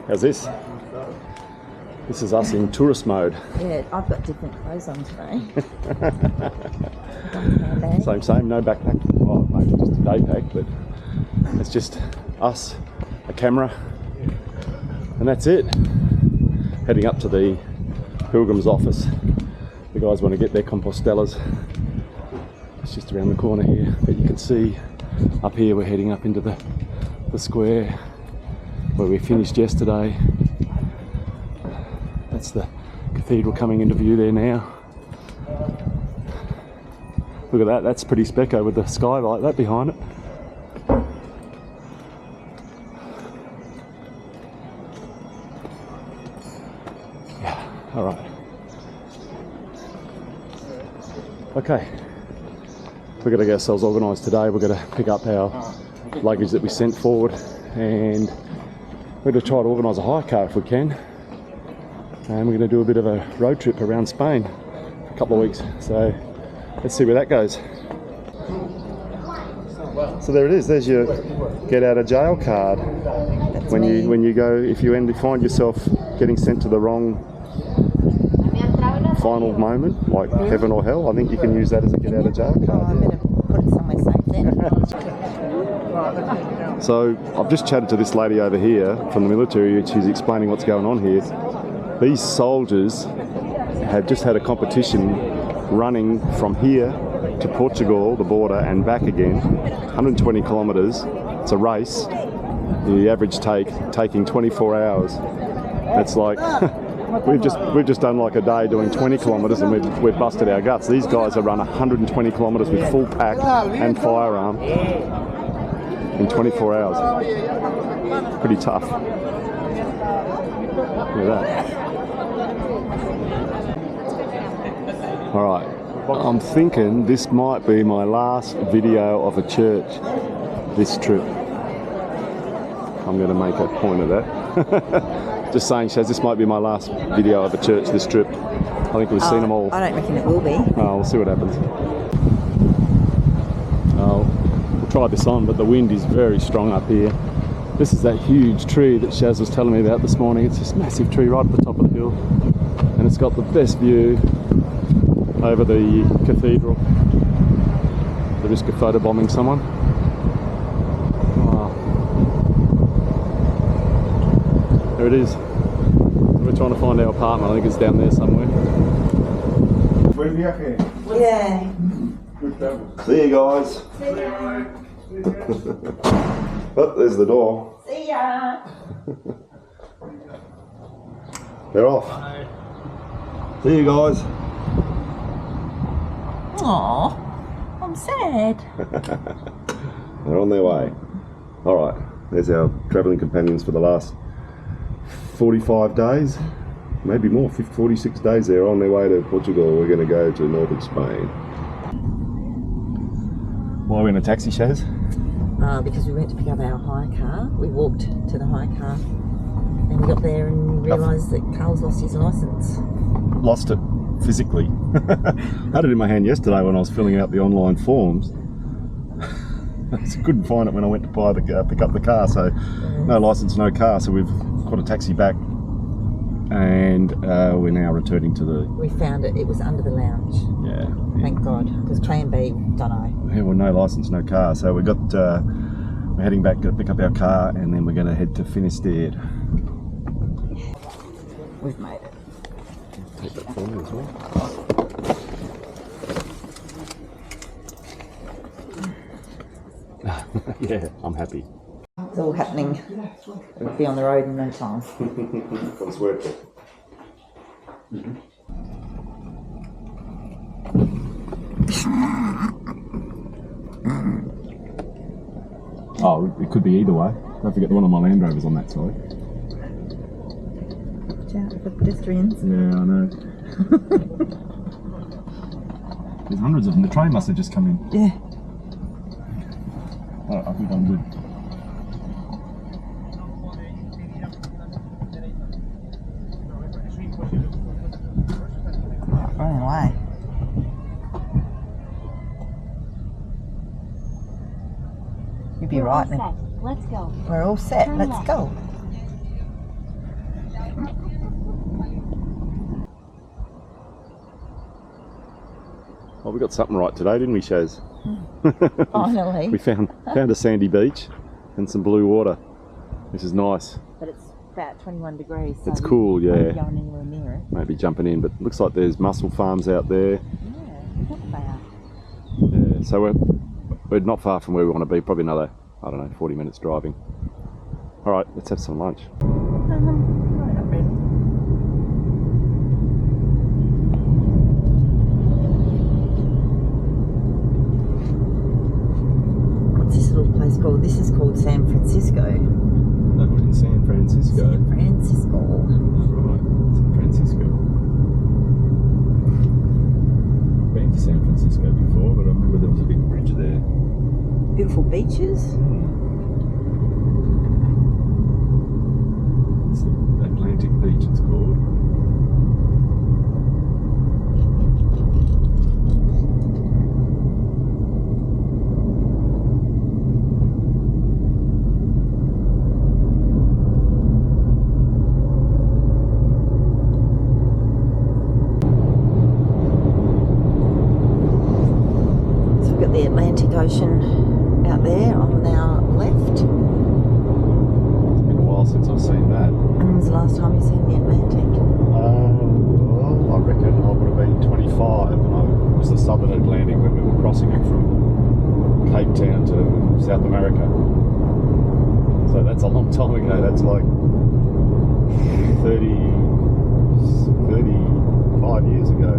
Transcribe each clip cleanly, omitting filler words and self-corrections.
How's this? This is us in tourist mode. Yeah, I've got different clothes on today. Same, no backpack. Well, maybe just a day pack, but it's just us, a camera, and that's it. Heading up to the Pilgrim's office. The guys want to get their Compostelas. It's just around the corner here, but you can see up here we're heading up into the square where we finished yesterday. That's the cathedral coming into view there now. Look at that, that's pretty specco with the sky like that behind it. Yeah, alright. Okay, we're going to get ourselves organised today. We're going to pick up our luggage that we sent forward, and we're going to try to organise a hire car if we can. And we're going to do a bit of a road trip around Spain for a couple of weeks. So let's see where that goes. So there it is. There's your get out of jail card. That's when me. you go, if you find yourself getting sent to the wrong final moment, like heaven or hell, I think you can use that as a get out of jail card. I'm going to put it somewhere safe then. So I've just chatted to this lady over here from the military. She's explaining what's going on here. These soldiers have just had a competition running from here to Portugal, the border, and back again, 120 kilometres. It's a race. The average taking 24 hours. That's like we've just done like a day doing 20 kilometres and we've busted our guts. These guys have run 120 kilometres with full pack and firearm in 24 hours. Pretty tough. Look at that. Alright, I'm thinking this might be my last video of a church this trip. I'm going to make a point of that. Just saying, Shaz, this might be my last video of a church this trip. I think we've seen them all. I don't reckon it will be. Oh, we'll see what happens. Oh, we'll try this on, but the wind is very strong up here. This is that huge tree that Shaz was telling me about this morning. It's this massive tree right at the top of the hill, and it's got the best view over the cathedral. The risk of photobombing someone. Wow. There it is. We're trying to find our apartment. I think it's down there somewhere. Yeah. See you guys. See ya. Oh, there's the door. See ya. They're off. See you guys. Aww, I'm sad. They're on their way. Alright, there's our travelling companions for the last 45 days, maybe more, 46 days. They're on their way to Portugal. We're going to go to northern Spain. Why are we in a taxi, Shaz? Because we went to pick up our hire car. We walked to the hire car and we got there and realised that Carl's lost his licence. Lost it physically. I had it in my hand yesterday when I was filling out the online forms. I couldn't find it when I went to pick up the car, so no licence, no car, so we've got a taxi back and we're now returning to the... We found it was under the lounge. Yeah. Thank God, because plan B, don't know. Yeah, well, no licence, no car, so we're heading back to pick up our car and then we're going to head to Finisterre. We've made it. Take that for me as well. Yeah, I'm happy. It's all happening. We'll be on the road in no time. Got a sweat. Oh, it could be either way. Don't forget the one of my Land Rover's on that side. Watch out for pedestrians. Yeah, I know. There's hundreds of them. The train must have just come in. Yeah. Oh, I think I'm good. Running away. You'd be right, man. Let's go. We're all set. Let's go. Well, we got something right today, didn't we, Shaz? Finally. We found a sandy beach and some blue water. This is nice. But it's about 21 degrees. So It's cool, yeah. We won't be going anywhere near it. Maybe jumping in, but looks like there's mussel farms out there. Yeah, look they are. Yeah, so we're not far from where we want to be. Probably another, I don't know, 40 minutes driving. All right, let's have some lunch. No, not really. What's this little place called? This is called San Francisco. No, we're in San Francisco. San Francisco. Right, San Francisco. I've been to San Francisco before, but I remember there was a big bridge there. Beautiful beaches. It's the Atlantic Beach, it's called. So we've got the Atlantic Ocean out there on our left. It's been a while since I've seen that. And when was the last time you seen the Atlantic? Well, I reckon I would have been 25 and it was the Southern Atlantic when we were crossing it from Cape Town to South America. So that's a long time ago. That's like 35 years ago.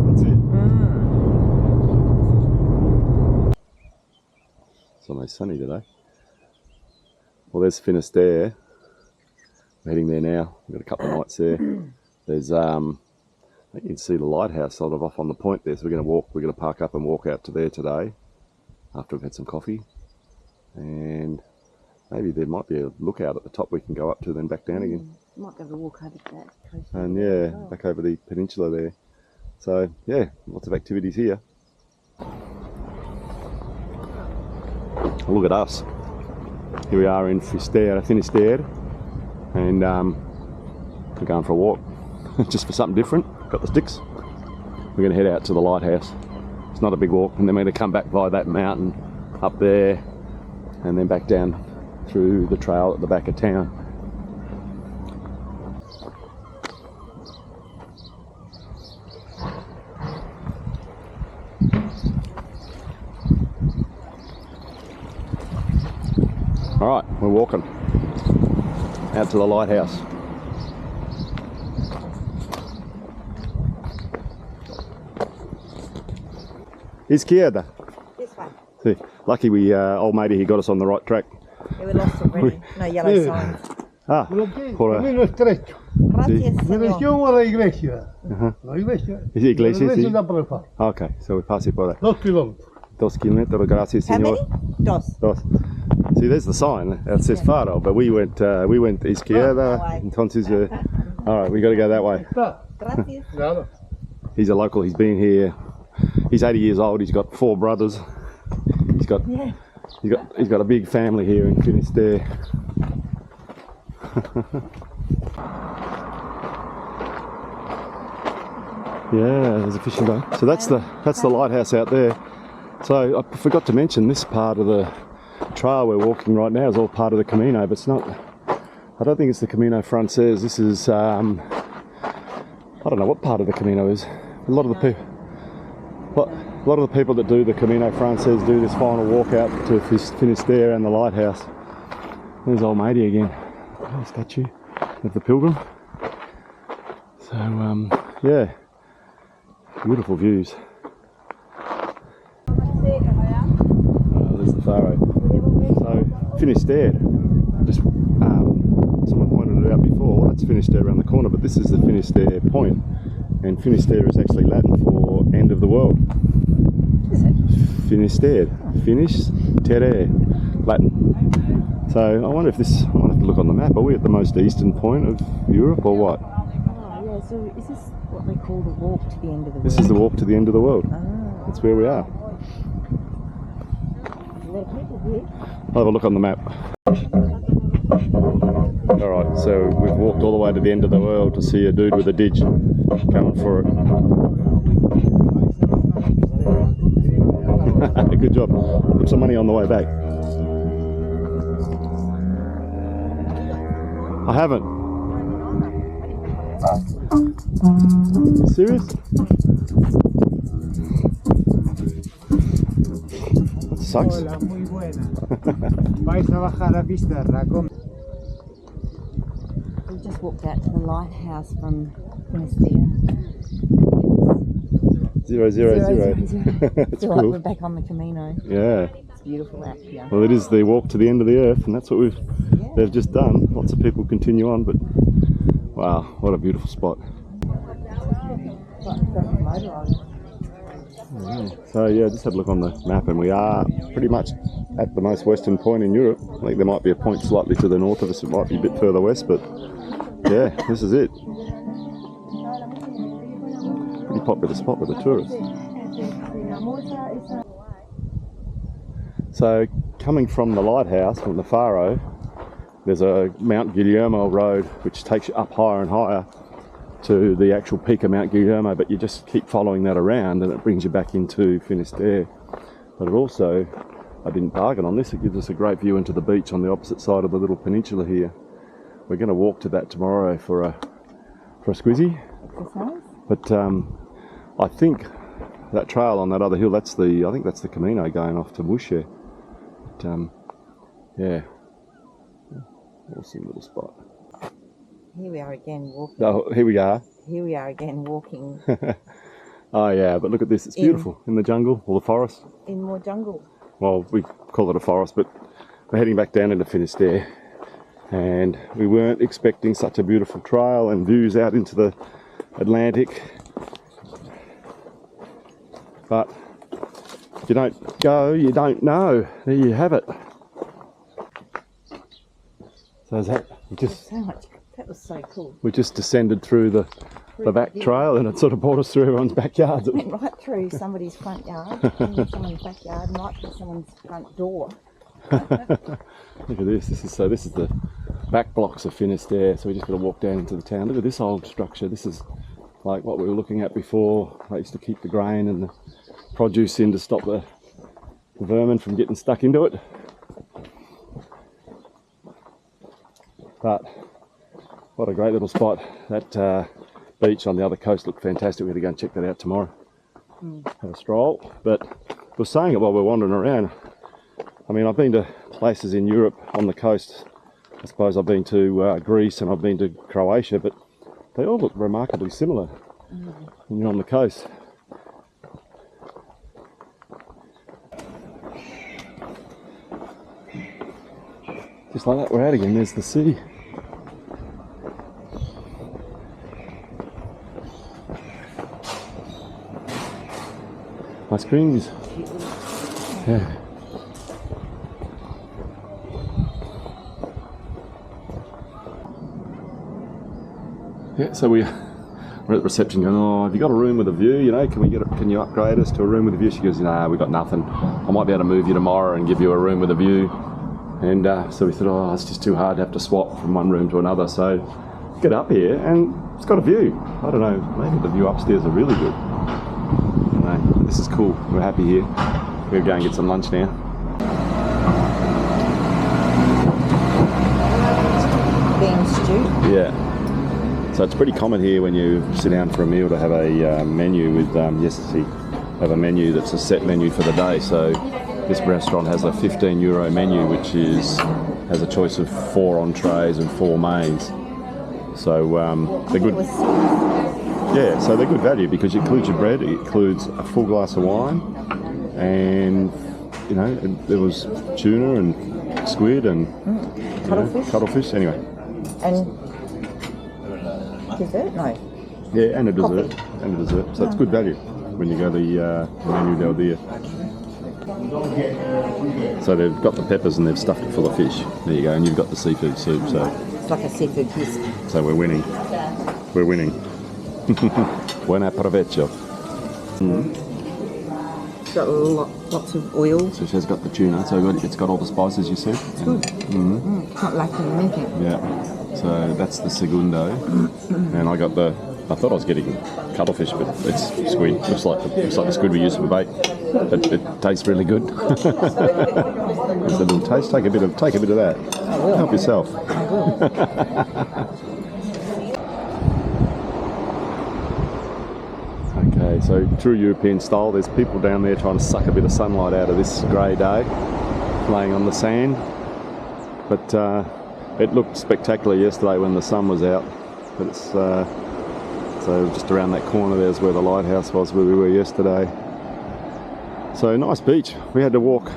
That's it. It's almost sunny today. Well, there's Finisterre. We're heading there now. We've got a couple of nights there. There's, I think you can see the lighthouse sort of off on the point there. So we're going to park up and walk out to there today after we've had some coffee. And maybe there might be a lookout at the top we can go up to, then back down again. Might go to walk over to that coast. And yeah, back over the peninsula there. So yeah, lots of activities here. Look at us. Here we are in Finisterre, and we're going for a walk, just for something different. Got the sticks. We're going to head out to the lighthouse. It's not a big walk, and then we're going to come back by that mountain up there, and then back down through the trail at the back of town. All right, we're walking out to the lighthouse. Izquierda. This way. See, lucky we, old matey, he got us on the right track. Yeah, we lost already. No yellow signs. Ah, por Camino estrecho. Gracias, Dirección señor. a la iglesia. La iglesia. ¿Es iglesia? La Sí. iglesia da para el faro. Okay, so we pass it by that. 2 kilómetros. 2 kilómetros, gracias, How señor. many? Dos. Dos. See, there's the sign that says faro, but we went izquierda. that way. Entonces, all right, we got to go that way. Está. Gracias. Claro. He's a local. He's been here. He's 80 years old. He's got 4 brothers. He's got a big family here in Finisterre. Yeah, there's a fishing boat. So that's the lighthouse out there. So I forgot to mention, this part of the trail we're walking right now is all part of the Camino, but it's not. I don't think it's the Camino Frances. This is I don't know what part of the Camino is. A lot of the people that do the Camino Frances do this final walk out to Finisterre and the lighthouse. There's old matey again. A statue of the pilgrim. So yeah, beautiful views. There's the Faro. So Finisterre, just someone pointed it out before. Well, that's Finisterre around the corner, but this is the Finisterre point, and Finisterre is actually Latin for end of the world. Is it? Finisterre, Finisterre, Latin. So I wonder if this. I might have to look on the map. Are we at the most eastern point of Europe or what? Oh, yeah. So is this what they call the walk to the end of the world? This is the walk to the end of the world. Ah. That's where we are. Is there people here? I'll have a look on the map. Alright, so we've walked all the way to the end of the world to see a dude with a didge going for it. Good job. Put some money on the way back. I haven't. Serious? Sucks. Hola, muy buena. Vais a bajar a Finisterre. We just walked out to the lighthouse from Finisterre. 0, 0, 0. It's like we're back on the Camino. Yeah. It's beautiful out here. Well, it is the walk to the end of the earth, and that's what they've just done. Lots of people continue on, but wow, what a beautiful spot. So yeah, just had a look on the map, and we are pretty much at the most western point in Europe. I think there might be a point slightly to the north of us, it might be a bit further west, but yeah, this is it. Pretty popular spot with the tourists. So coming from the lighthouse, from the Faro, there's a Mount Guillermo road which takes you up higher and higher to the actual peak of Mount Guillermo, but you just keep following that around and it brings you back into Finisterre. But it also, I didn't bargain on this, it gives us a great view into the beach on the opposite side of the little peninsula here. We're going to walk to that tomorrow for a squizzy. But I think that trail on that other hill, I think that's the Camino going off to Bush. But yeah, awesome little spot. Here we are again walking. Oh, here we are. Here we are again walking. Oh yeah, but look at this, it's beautiful in the jungle or the forest. In more jungle. Well, we call it a forest, but we're heading back down into Finisterre, and we weren't expecting such a beautiful trail and views out into the Atlantic. But if you don't go, you don't know. There you have it. So is that That was so cool. we just descended through the back trail, and it sort of brought us through everyone's backyards. It went right through somebody's front yard, into someone's backyard, and right through someone's front door. Look at this. This is the back blocks of Finisterre. So we just got to walk down into the town. Look at this old structure. This is like what we were looking at before. They used to keep the grain and the produce in to stop the vermin from getting stuck into it. But what a great little spot. That beach on the other coast looked fantastic. We're going to go and check that out tomorrow. Have a stroll. But I was saying it while we're wandering around. I mean, I've been to places in Europe on the coast. I suppose I've been to Greece and I've been to Croatia, but they all look remarkably similar when you're on the coast. Just like that, we're out again. There's the sea. Ice creams. Yeah. Yeah, so we're at the reception going, oh, have you got a room with a view? You know, can you upgrade us to a room with a view? She goes, nah, we've got nothing. I might be able to move you tomorrow and give you a room with a view. And so we thought, oh, it's just too hard to have to swap from one room to another. So get up here and it's got a view. I don't know, maybe the view upstairs are really good. I don't know, this is cool. We're happy here. We're going to go and get some lunch now. Bean stew. Yeah. So it's pretty common here when you sit down for a meal to have a menu with, have a menu that's a set menu for the day. So this restaurant has a €15 menu, which has a choice of 4 entrees and 4 mains. So they're good. Yeah, so they're good value because it includes your bread, it includes a full glass of wine, and you know there was tuna and squid and cuttlefish. Anyway. And dessert? No. Yeah, and a dessert. Coffee. And a dessert. So it's good value when you go to the menu down there. So they've got the peppers and they've stuffed it full of fish. There you go, and you've got the seafood soup. So It's like a seafood feast. So we're winning. We're winning. Buon provecho. It's got lots of oil. So she's got the tuna, so it's got all the spices, you see? It's good. It's not lacking anything. Yeah. So that's the segundo. And I got I thought I was getting cuttlefish, but it's squid. Looks like the squid we use for bait. But it tastes really good. There's a little taste. Take a bit of that. I will. Help yourself. I will. Okay, so true European style. There's people down there trying to suck a bit of sunlight out of this grey day, laying on the sand. But it looked spectacular yesterday when the sun was out. But it's so just around that corner there's where the lighthouse was, where we were yesterday. So nice beach. We had to walk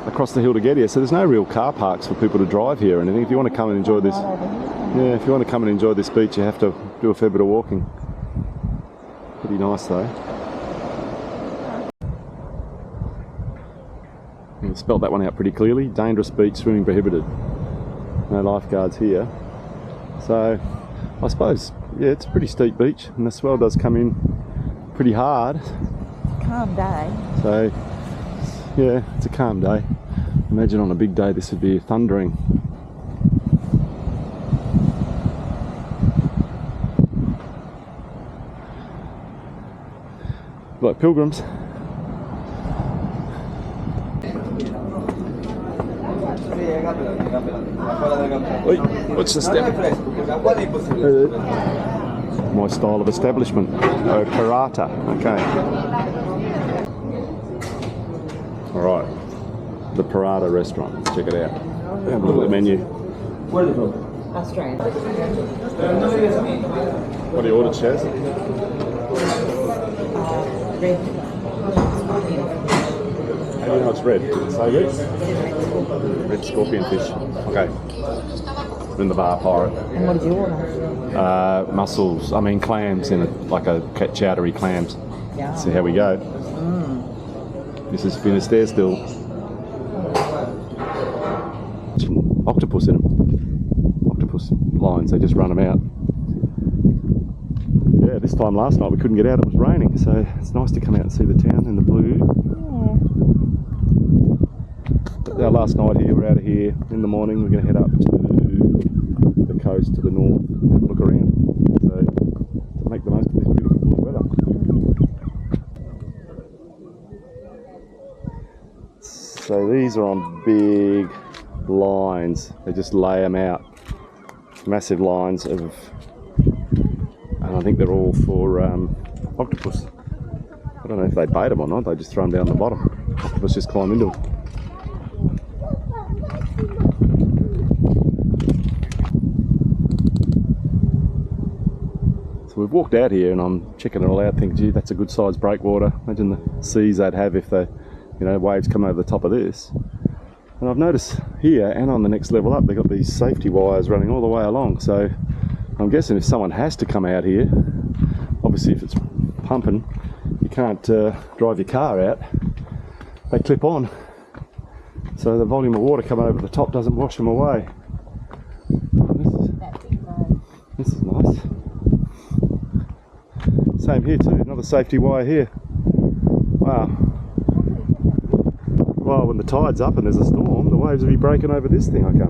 across the hill to get here. So there's no real car parks for people to drive here or anything. If you want to come and enjoy this, if you want to come and enjoy this beach, you have to do a fair bit of walking. Pretty nice though. You spelled that one out pretty clearly. Dangerous beach, swimming prohibited. No lifeguards here. So I suppose, yeah, it's a pretty steep beach and the swell does come in pretty hard. Calm day. So yeah, it's a calm day. Imagine on a big day this would be thundering. Like pilgrims. Oi, what's the step? My style of establishment. Oh, Parata. Okay. Alright. The Parata restaurant. Let's check it out. Have a look at the menu. Australian. What do you order, Chaz? Red. How do you know it's red? Did it say red? Red scorpion fish. Okay. In the bar pirate. And what did you order? Mussels, clams in like a chowdery clams. Yeah. See how we go. This is Finisterre still. Some octopus in them. Octopus lines, they just run them out. Yeah, this time last night we couldn't get out, it was raining, so it's nice to come out and see the town in the blue. But our last night here, we're out of here in the morning, we're going to head up to the coast to the north and have a look around. So, to make the most of this beautiful blue weather. So these are on big lines, they just lay them out. Massive lines of, and I think they're all for octopus. I don't know if they bait them or not, they just throw them down the bottom. Octopus just climb into them. So we've walked out here and I'm checking it all out, thinking, gee, that's a good sized breakwater. Imagine the seas they'd have if the waves come over the top of this. And I've noticed here and on the next level up, they've got these safety wires running all the way along. So I'm guessing if someone has to come out here, obviously if it's pumping, you can't drive your car out. They clip on. So the volume of water coming over the top doesn't wash them away. This is nice. Same here too, another safety wire here. Wow. Well, when the tide's up and there's a storm, the waves will be breaking over this thing, I can't